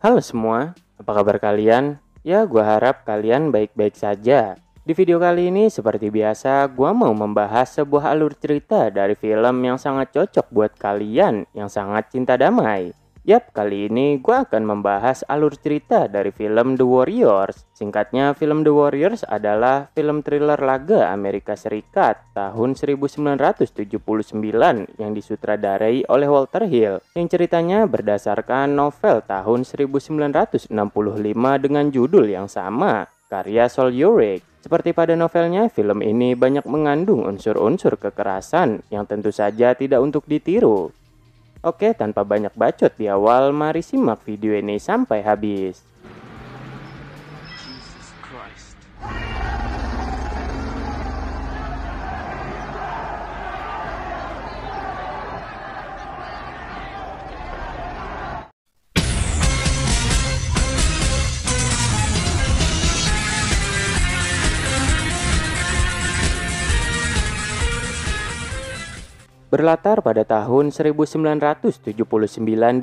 Halo semua, apa kabar kalian? Ya, gua harap kalian baik-baik saja. Di video kali ini, seperti biasa, gua mau membahas sebuah alur cerita dari film yang sangat cocok buat kalian yang sangat cinta damai. Yap, kali ini gua akan membahas alur cerita dari film The Warriors. Singkatnya, film The Warriors adalah film thriller laga Amerika Serikat tahun 1979 yang disutradarai oleh Walter Hill, yang ceritanya berdasarkan novel tahun 1965 dengan judul yang sama, karya Sol Yurick. Seperti pada novelnya, film ini banyak mengandung unsur-unsur kekerasan yang tentu saja tidak untuk ditiru. Oke, tanpa banyak bacot di awal, mari simak video ini sampai habis. Jesus Christ. Berlatar pada tahun 1979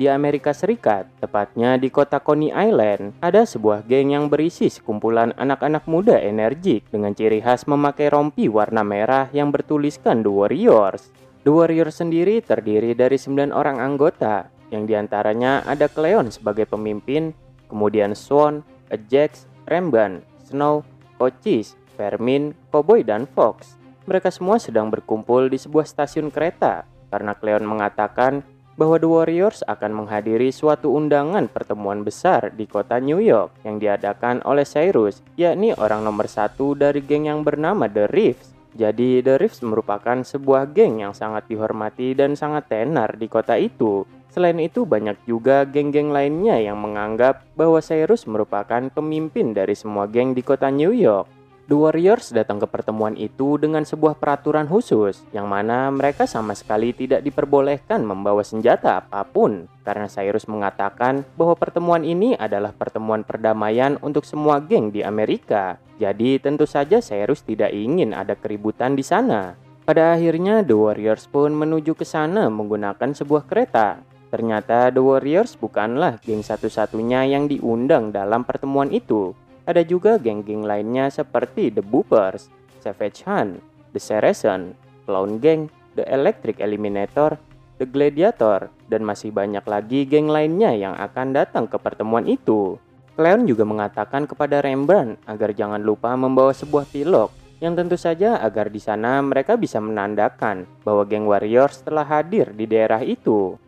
di Amerika Serikat, tepatnya di kota Coney Island, ada sebuah geng yang berisi sekumpulan anak-anak muda energik dengan ciri khas memakai rompi warna merah yang bertuliskan The Warriors. The Warriors sendiri terdiri dari 9 orang anggota, yang diantaranya ada Cleon sebagai pemimpin, kemudian Swan, Ajax, Ramban, Snow, Cochise, Vermin, Cowboy, dan Fox. Mereka semua sedang berkumpul di sebuah stasiun kereta karena Cleon mengatakan bahwa The Warriors akan menghadiri suatu undangan pertemuan besar di kota New York yang diadakan oleh Cyrus, yakni orang nomor 1 dari geng yang bernama The Reefs. Jadi The Reefs merupakan sebuah geng yang sangat dihormati dan sangat tenar di kota itu. Selain itu, banyak juga geng-geng lainnya yang menganggap bahwa Cyrus merupakan pemimpin dari semua geng di kota New York. The Warriors datang ke pertemuan itu dengan sebuah peraturan khusus, yang mana mereka sama sekali tidak diperbolehkan membawa senjata apapun, karena Cyrus mengatakan bahwa pertemuan ini adalah pertemuan perdamaian untuk semua geng di Amerika. Jadi tentu saja Cyrus tidak ingin ada keributan di sana. Pada akhirnya The Warriors pun menuju ke sana menggunakan sebuah kereta. Ternyata The Warriors bukanlah geng satu-satunya yang diundang dalam pertemuan itu. Ada juga geng-geng lainnya seperti The Boopers, Savage Hunt, The Saracen, Clown Gang, The Electric Eliminator, The Gladiator, dan masih banyak lagi geng lainnya yang akan datang ke pertemuan itu. Clown juga mengatakan kepada Rembrandt agar jangan lupa membawa sebuah pilok, yang tentu saja agar di sana mereka bisa menandakan bahwa geng Warriors telah hadir di daerah itu.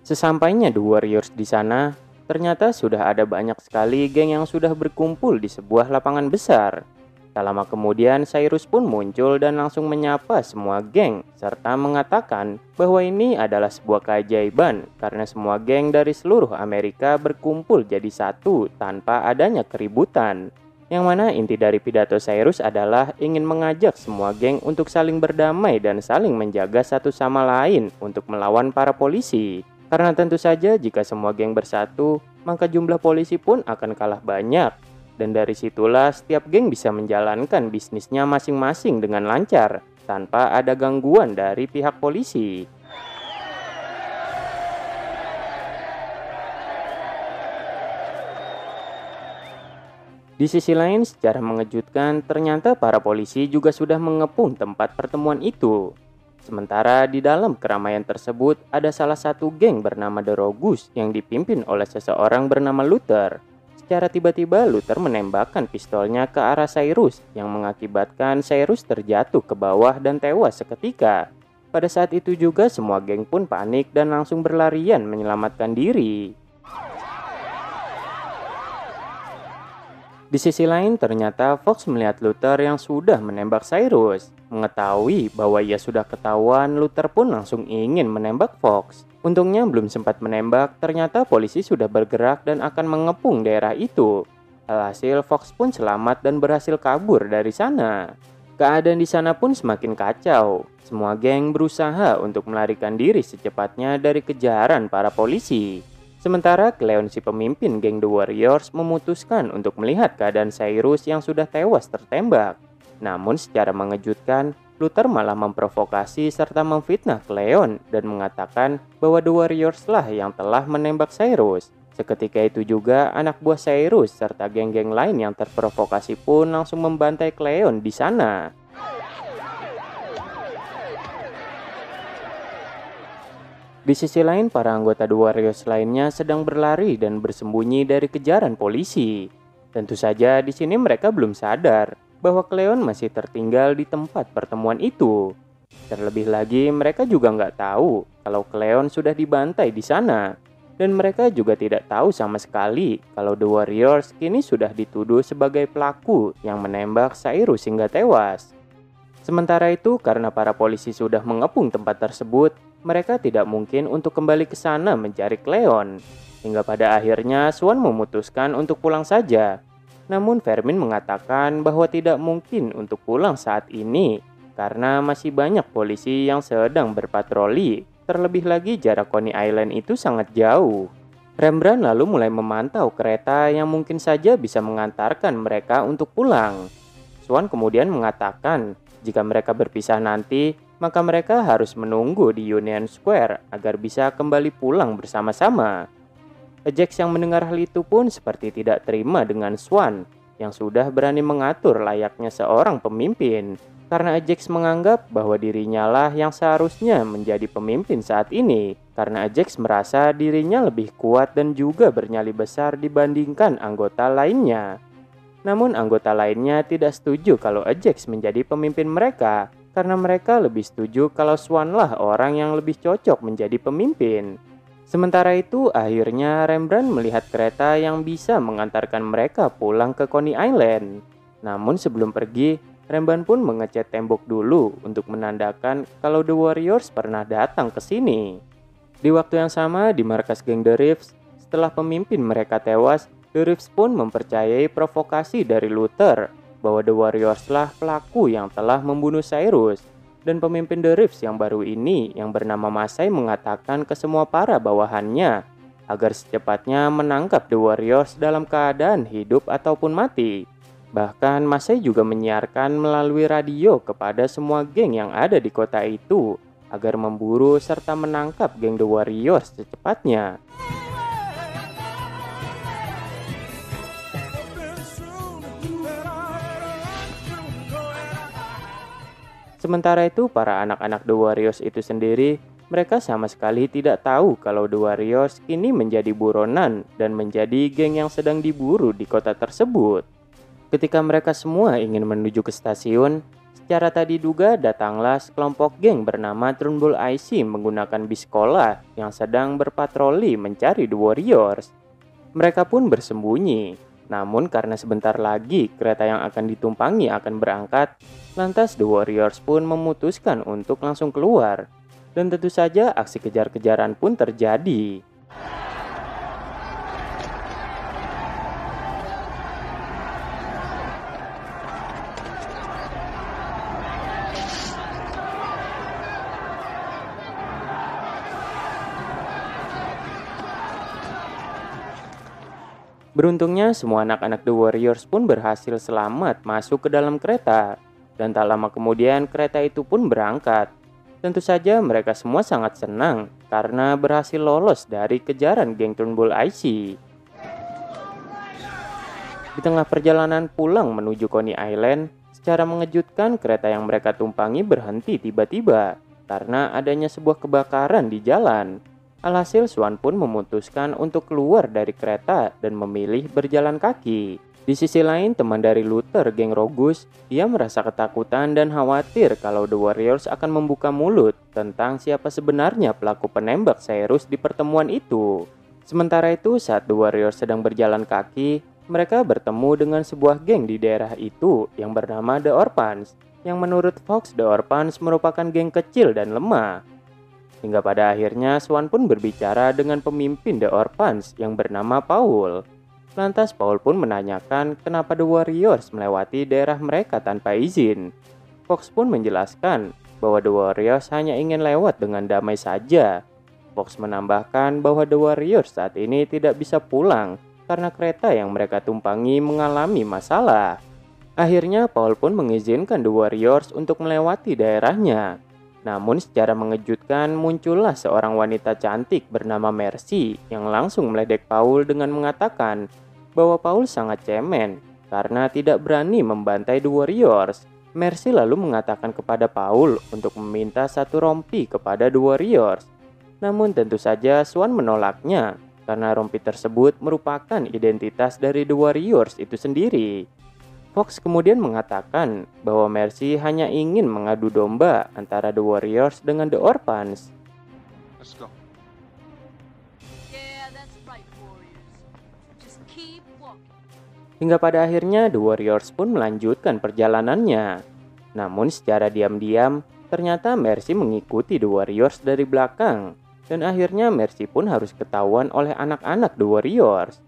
Sesampainya The Warriors di sana, ternyata sudah ada banyak sekali geng yang sudah berkumpul di sebuah lapangan besar. Tak lama kemudian Cyrus pun muncul dan langsung menyapa semua geng, serta mengatakan bahwa ini adalah sebuah keajaiban karena semua geng dari seluruh Amerika berkumpul jadi satu tanpa adanya keributan. Yang mana inti dari pidato Cyrus adalah ingin mengajak semua geng untuk saling berdamai dan saling menjaga satu sama lain untuk melawan para polisi. Karena tentu saja jika semua geng bersatu, maka jumlah polisi pun akan kalah banyak. Dan dari situlah setiap geng bisa menjalankan bisnisnya masing-masing dengan lancar, tanpa ada gangguan dari pihak polisi. Di sisi lain, secara mengejutkan, ternyata para polisi juga sudah mengepung tempat pertemuan itu. Sementara di dalam keramaian tersebut ada salah satu geng bernama The Rogues yang dipimpin oleh seseorang bernama Luther. Secara tiba-tiba Luther menembakkan pistolnya ke arah Cyrus yang mengakibatkan Cyrus terjatuh ke bawah dan tewas seketika. Pada saat itu juga semua geng pun panik dan langsung berlarian menyelamatkan diri. Di sisi lain, ternyata Fox melihat Luther yang sudah menembak Cyrus. Mengetahui bahwa ia sudah ketahuan, Luther pun langsung ingin menembak Fox. Untungnya belum sempat menembak, ternyata polisi sudah bergerak dan akan mengepung daerah itu. Alhasil, Fox pun selamat dan berhasil kabur dari sana. Keadaan di sana pun semakin kacau. Semua geng berusaha untuk melarikan diri secepatnya dari kejaran para polisi. Sementara Cleon, si pemimpin geng The Warriors, memutuskan untuk melihat keadaan Cyrus yang sudah tewas tertembak. Namun secara mengejutkan, Luther malah memprovokasi serta memfitnah Cleon dan mengatakan bahwa The Warriors lah yang telah menembak Cyrus. Seketika itu juga anak buah Cyrus serta geng-geng lain yang terprovokasi pun langsung membantai Cleon di sana. Di sisi lain, para anggota The Warriors lainnya sedang berlari dan bersembunyi dari kejaran polisi. Tentu saja di sini mereka belum sadar bahwa Cleon masih tertinggal di tempat pertemuan itu. Terlebih lagi, mereka juga nggak tahu kalau Cleon sudah dibantai di sana. Dan mereka juga tidak tahu sama sekali kalau The Warriors kini sudah dituduh sebagai pelaku yang menembak Cyrus hingga tewas. Sementara itu, karena para polisi sudah mengepung tempat tersebut, mereka tidak mungkin untuk kembali ke sana mencari Cleon. Hingga pada akhirnya Swan memutuskan untuk pulang saja. Namun Vermin mengatakan bahwa tidak mungkin untuk pulang saat ini karena masih banyak polisi yang sedang berpatroli. Terlebih lagi jarak Coney Island itu sangat jauh. Rembrandt lalu mulai memantau kereta yang mungkin saja bisa mengantarkan mereka untuk pulang. Swan kemudian mengatakan jika mereka berpisah nanti, maka mereka harus menunggu di Union Square agar bisa kembali pulang bersama-sama. Ajax yang mendengar hal itu pun seperti tidak terima dengan Swan yang sudah berani mengatur layaknya seorang pemimpin, karena Ajax menganggap bahwa dirinya lah yang seharusnya menjadi pemimpin saat ini, karena Ajax merasa dirinya lebih kuat dan juga bernyali besar dibandingkan anggota lainnya. Namun anggota lainnya tidak setuju kalau Ajax menjadi pemimpin mereka, karena mereka lebih setuju kalau Swan lah orang yang lebih cocok menjadi pemimpin. Sementara itu, akhirnya Rembrandt melihat kereta yang bisa mengantarkan mereka pulang ke Coney Island. Namun sebelum pergi, Rembrandt pun mengecat tembok dulu untuk menandakan kalau The Warriors pernah datang ke sini. Di waktu yang sama, di markas geng The Reeves, setelah pemimpin mereka tewas, The Reeves pun mempercayai provokasi dari Luther bahwa The Warriors lah pelaku yang telah membunuh Cyrus. Dan pemimpin The Reeves yang baru ini yang bernama Masai mengatakan ke semua para bawahannya agar secepatnya menangkap The Warriors dalam keadaan hidup ataupun mati. Bahkan Masai juga menyiarkan melalui radio kepada semua geng yang ada di kota itu agar memburu serta menangkap geng The Warriors secepatnya. Sementara itu, para anak-anak The Warriors itu sendiri, mereka sama sekali tidak tahu kalau The Warriors kini menjadi buronan dan menjadi geng yang sedang diburu di kota tersebut. Ketika mereka semua ingin menuju ke stasiun, secara tak diduga datanglah sekelompok geng bernama Turnbull IC menggunakan bis sekolah yang sedang berpatroli mencari The Warriors. Mereka pun bersembunyi. Namun karena sebentar lagi kereta yang akan ditumpangi akan berangkat, lantas The Warriors pun memutuskan untuk langsung keluar. Dan tentu saja aksi kejar-kejaran pun terjadi. Beruntungnya semua anak-anak The Warriors pun berhasil selamat masuk ke dalam kereta. Dan tak lama kemudian kereta itu pun berangkat. Tentu saja mereka semua sangat senang karena berhasil lolos dari kejaran geng Turnbull IC. Di tengah perjalanan pulang menuju Coney Island, secara mengejutkan kereta yang mereka tumpangi berhenti tiba-tiba karena adanya sebuah kebakaran di jalan. Alhasil Swan pun memutuskan untuk keluar dari kereta dan memilih berjalan kaki. Di sisi lain, teman dari Luther, geng Rogus, ia merasa ketakutan dan khawatir kalau The Warriors akan membuka mulut tentang siapa sebenarnya pelaku penembak Cyrus di pertemuan itu. Sementara itu, saat The Warriors sedang berjalan kaki, mereka bertemu dengan sebuah geng di daerah itu yang bernama The Orphans, yang menurut Fox, The Orphans merupakan geng kecil dan lemah. Hingga pada akhirnya Swan pun berbicara dengan pemimpin The Orphans yang bernama Paul. Lantas Paul pun menanyakan kenapa The Warriors melewati daerah mereka tanpa izin. Fox pun menjelaskan bahwa The Warriors hanya ingin lewat dengan damai saja. Fox menambahkan bahwa The Warriors saat ini tidak bisa pulang karena kereta yang mereka tumpangi mengalami masalah. Akhirnya Paul pun mengizinkan The Warriors untuk melewati daerahnya. Namun secara mengejutkan muncullah seorang wanita cantik bernama Mercy yang langsung meledek Paul dengan mengatakan bahwa Paul sangat cemen karena tidak berani membantai The Warriors. Mercy lalu mengatakan kepada Paul untuk meminta satu rompi kepada The Warriors. Namun tentu saja Swan menolaknya karena rompi tersebut merupakan identitas dari The Warriors itu sendiri. Fox kemudian mengatakan bahwa Mercy hanya ingin mengadu domba antara The Warriors dengan The Orphans. Let's go. Yeah, that's right, Warriors. Just keep walking. Hingga pada akhirnya The Warriors pun melanjutkan perjalanannya. Namun secara diam-diam, ternyata Mercy mengikuti The Warriors dari belakang. Dan akhirnya Mercy pun harus ketahuan oleh anak-anak The Warriors.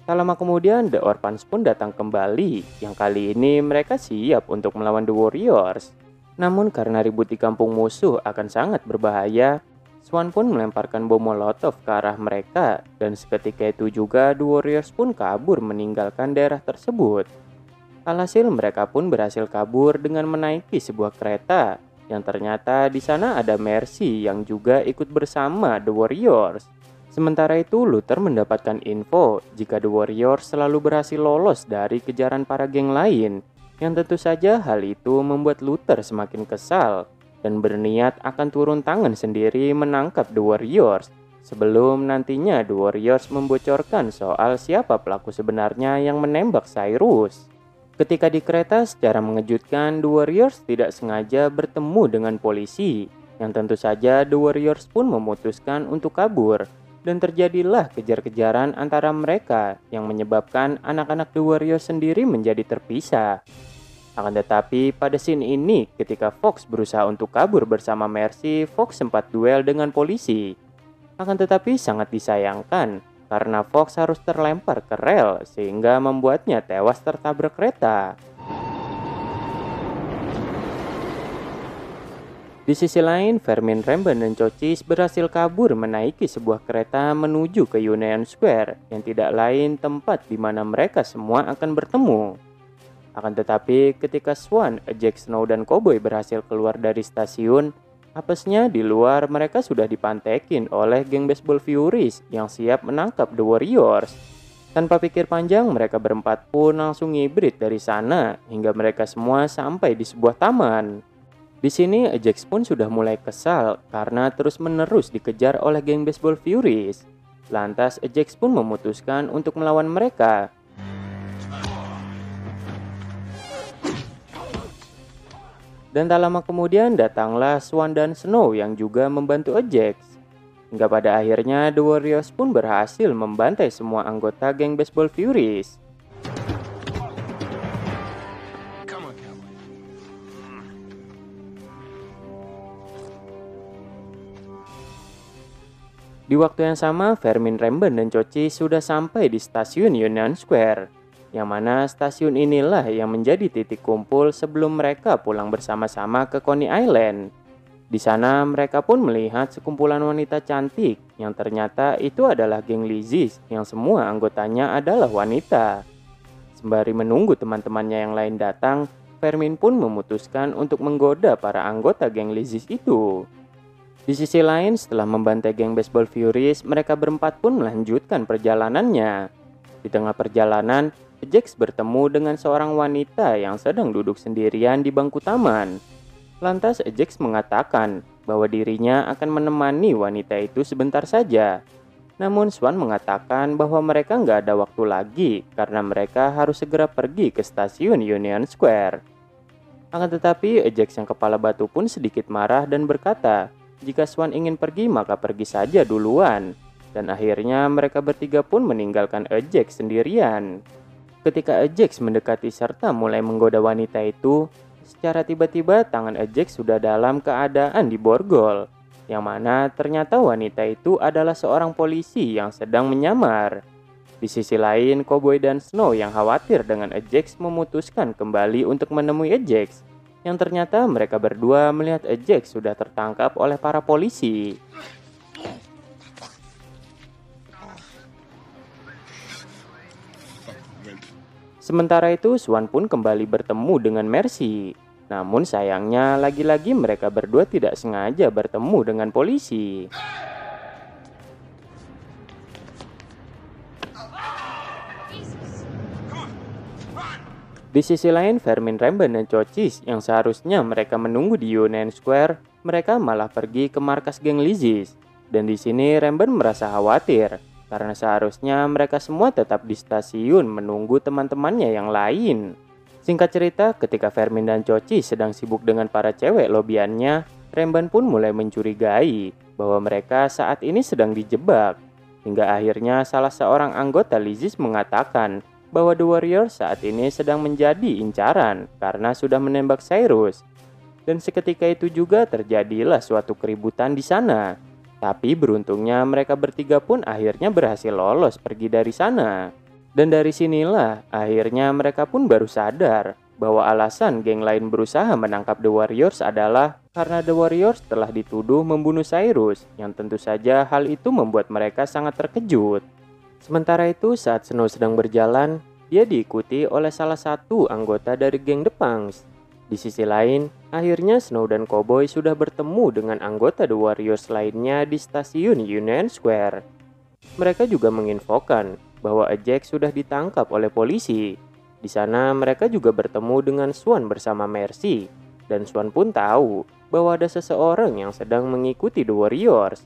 Tak lama kemudian The Orphans pun datang kembali, yang kali ini mereka siap untuk melawan The Warriors. Namun karena ribut di kampung musuh akan sangat berbahaya, Swan pun melemparkan bom molotov ke arah mereka, dan seketika itu juga The Warriors pun kabur meninggalkan daerah tersebut. Alhasil mereka pun berhasil kabur dengan menaiki sebuah kereta, yang ternyata di sana ada Mercy yang juga ikut bersama The Warriors. Sementara itu, Luther mendapatkan info jika The Warriors selalu berhasil lolos dari kejaran para geng lain, yang tentu saja hal itu membuat Luther semakin kesal dan berniat akan turun tangan sendiri menangkap The Warriors sebelum nantinya The Warriors membocorkan soal siapa pelaku sebenarnya yang menembak Cyrus. Ketika di kereta, secara mengejutkan The Warriors tidak sengaja bertemu dengan polisi, yang tentu saja The Warriors pun memutuskan untuk kabur. Dan terjadilah kejar-kejaran antara mereka yang menyebabkan anak-anak The Warriors sendiri menjadi terpisah. Akan tetapi pada scene ini ketika Fox berusaha untuk kabur bersama Mercy, Fox sempat duel dengan polisi. Akan tetapi sangat disayangkan karena Fox harus terlempar ke rel sehingga membuatnya tewas tertabrak kereta. Di sisi lain, Fermin, Remben, dan Cochise berhasil kabur menaiki sebuah kereta menuju ke Union Square yang tidak lain tempat di mana mereka semua akan bertemu. Akan tetapi, ketika Swan, Jack, Snow, dan Cowboy berhasil keluar dari stasiun, apesnya di luar mereka sudah dipantekin oleh geng Baseball Furies yang siap menangkap The Warriors. Tanpa pikir panjang, mereka berempat pun langsung ngibrit dari sana hingga mereka semua sampai di sebuah taman. Di sini Ajax pun sudah mulai kesal karena terus-menerus dikejar oleh geng Baseball Furies. Lantas Ajax pun memutuskan untuk melawan mereka. Dan tak lama kemudian datanglah Swan dan Snow yang juga membantu Ajax. Hingga pada akhirnya The Warriors pun berhasil membantai semua anggota geng Baseball Furies. Di waktu yang sama, Fermin, Remben, dan Cochise sudah sampai di stasiun Union Square, yang mana stasiun inilah yang menjadi titik kumpul sebelum mereka pulang bersama-sama ke Coney Island. Di sana mereka pun melihat sekumpulan wanita cantik yang ternyata itu adalah geng Lizzie yang semua anggotanya adalah wanita. Sembari menunggu teman-temannya yang lain datang, Fermin pun memutuskan untuk menggoda para anggota geng Lizzie itu. Di sisi lain, setelah membantai geng Baseball Furies, mereka berempat pun melanjutkan perjalanannya. Di tengah perjalanan, Jax bertemu dengan seorang wanita yang sedang duduk sendirian di bangku taman. Lantas Jax mengatakan bahwa dirinya akan menemani wanita itu sebentar saja. Namun Swan mengatakan bahwa mereka nggak ada waktu lagi karena mereka harus segera pergi ke stasiun Union Square. Akan tetapi Jax yang kepala batu pun sedikit marah dan berkata, jika Swan ingin pergi maka pergi saja duluan. Dan akhirnya mereka bertiga pun meninggalkan Ajax sendirian. Ketika Ajax mendekati serta mulai menggoda wanita itu, secara tiba-tiba tangan Ajax sudah dalam keadaan diborgol, yang mana ternyata wanita itu adalah seorang polisi yang sedang menyamar. Di sisi lain, Cowboy dan Snow yang khawatir dengan Ajax memutuskan kembali untuk menemui Ajax, yang ternyata mereka berdua melihat Ajax sudah tertangkap oleh para polisi. Sementara itu, Swan pun kembali bertemu dengan Mercy. Namun sayangnya, lagi-lagi mereka berdua tidak sengaja bertemu dengan polisi. Jesus. Di sisi lain, Vermin, Ramben, dan Chochis yang seharusnya mereka menunggu di Union Square, mereka malah pergi ke markas geng Lizis. Dan di sini Ramben merasa khawatir, karena seharusnya mereka semua tetap di stasiun menunggu teman-temannya yang lain. Singkat cerita, ketika Vermin dan Chochis sedang sibuk dengan para cewek lobiannya, Ramben pun mulai mencurigai bahwa mereka saat ini sedang dijebak. Hingga akhirnya salah seorang anggota Lizis mengatakan bahwa The Warriors saat ini sedang menjadi incaran karena sudah menembak Cyrus. Dan seketika itu juga terjadilah suatu keributan di sana. Tapi beruntungnya mereka bertiga pun akhirnya berhasil lolos pergi dari sana. Dan dari sinilah akhirnya mereka pun baru sadar bahwa alasan geng lain berusaha menangkap The Warriors adalah karena The Warriors telah dituduh membunuh Cyrus, yang tentu saja hal itu membuat mereka sangat terkejut. Sementara itu, saat Snow sedang berjalan, dia diikuti oleh salah satu anggota dari geng The Punks. Di sisi lain, akhirnya Snow dan Cowboy sudah bertemu dengan anggota The Warriors lainnya di stasiun Union Square. Mereka juga menginfokan bahwa Ajax sudah ditangkap oleh polisi. Di sana mereka juga bertemu dengan Swan bersama Mercy, dan Swan pun tahu bahwa ada seseorang yang sedang mengikuti The Warriors.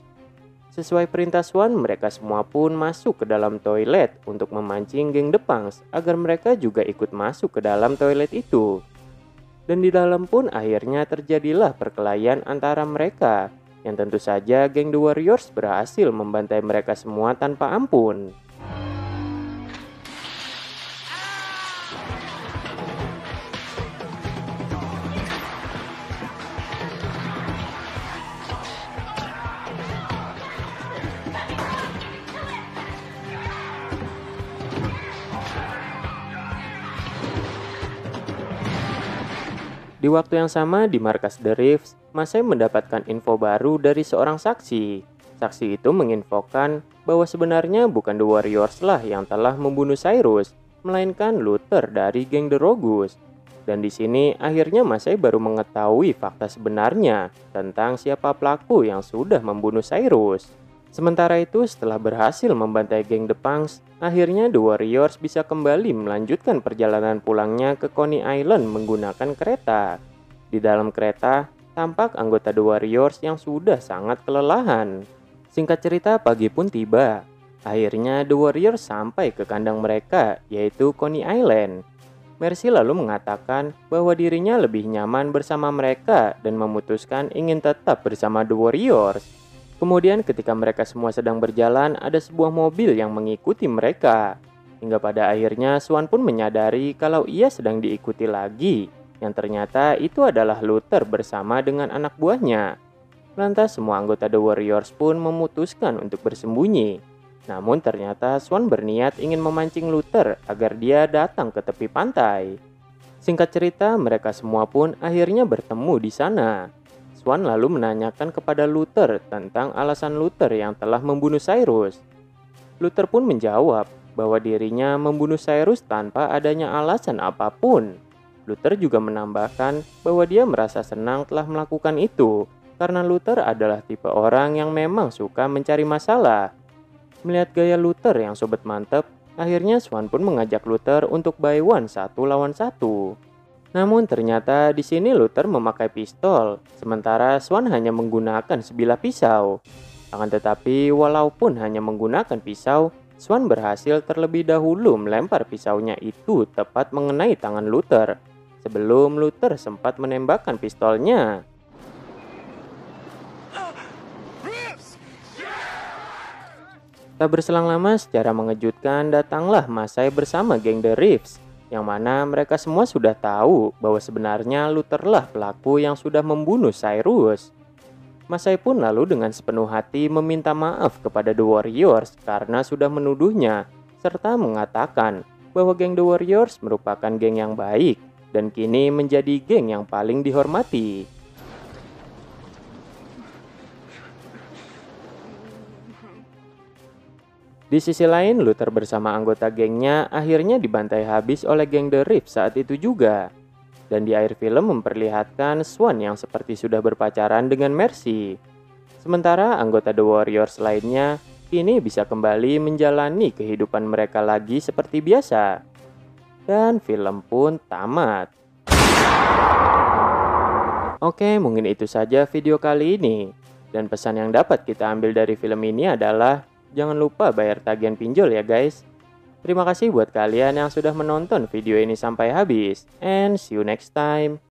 Sesuai perintah Swan, mereka semua pun masuk ke dalam toilet untuk memancing geng The Punks agar mereka juga ikut masuk ke dalam toilet itu. Dan di dalam pun akhirnya terjadilah perkelahian antara mereka, yang tentu saja geng The Warriors berhasil membantai mereka semua tanpa ampun. Di waktu yang sama di markas The Rifts, Masai mendapatkan info baru dari seorang saksi. Saksi itu menginfokan bahwa sebenarnya bukan The Warriors lah yang telah membunuh Cyrus, melainkan Luther dari geng The Rogus. Dan di sini akhirnya Masai baru mengetahui fakta sebenarnya tentang siapa pelaku yang sudah membunuh Cyrus. Sementara itu, setelah berhasil membantai geng The Punks, akhirnya The Warriors bisa kembali melanjutkan perjalanan pulangnya ke Coney Island menggunakan kereta. Di dalam kereta, tampak anggota The Warriors yang sudah sangat kelelahan. Singkat cerita, pagi pun tiba. Akhirnya The Warriors sampai ke kandang mereka, yaitu Coney Island. Mercy lalu mengatakan bahwa dirinya lebih nyaman bersama mereka dan memutuskan ingin tetap bersama The Warriors. Kemudian ketika mereka semua sedang berjalan, ada sebuah mobil yang mengikuti mereka. Hingga pada akhirnya Swan pun menyadari kalau ia sedang diikuti lagi, yang ternyata itu adalah Luther bersama dengan anak buahnya. Lantas semua anggota The Warriors pun memutuskan untuk bersembunyi. Namun ternyata Swan berniat ingin memancing Luther agar dia datang ke tepi pantai. Singkat cerita, mereka semua pun akhirnya bertemu di sana. Swan lalu menanyakan kepada Luther tentang alasan Luther yang telah membunuh Cyrus. Luther pun menjawab bahwa dirinya membunuh Cyrus tanpa adanya alasan apapun. Luther juga menambahkan bahwa dia merasa senang telah melakukan itu karena Luther adalah tipe orang yang memang suka mencari masalah. Melihat gaya Luther yang sobat mantep, akhirnya Swan pun mengajak Luther untuk buy one 1 lawan 1. Namun ternyata di sini Luther memakai pistol, sementara Swan hanya menggunakan sebilah pisau. Akan tetapi walaupun hanya menggunakan pisau, Swan berhasil terlebih dahulu melempar pisaunya itu tepat mengenai tangan Luther, sebelum Luther sempat menembakkan pistolnya. Tak berselang lama, secara mengejutkan datanglah Masai bersama geng The Rifts, yang mana mereka semua sudah tahu bahwa sebenarnya Luther lah pelaku yang sudah membunuh Cyrus. Masai pun lalu dengan sepenuh hati meminta maaf kepada The Warriors karena sudah menuduhnya, serta mengatakan bahwa geng The Warriors merupakan geng yang baik dan kini menjadi geng yang paling dihormati. Di sisi lain, Luther bersama anggota gengnya akhirnya dibantai habis oleh geng The Reef saat itu juga. Dan di akhir film memperlihatkan Swan yang seperti sudah berpacaran dengan Mercy. Sementara anggota The Warriors lainnya kini bisa kembali menjalani kehidupan mereka lagi seperti biasa. Dan film pun tamat. Oke, mungkin itu saja video kali ini. Dan pesan yang dapat kita ambil dari film ini adalah jangan lupa bayar tagihan pinjol ya guys. Terima kasih buat kalian yang sudah menonton video ini sampai habis. And see you next time.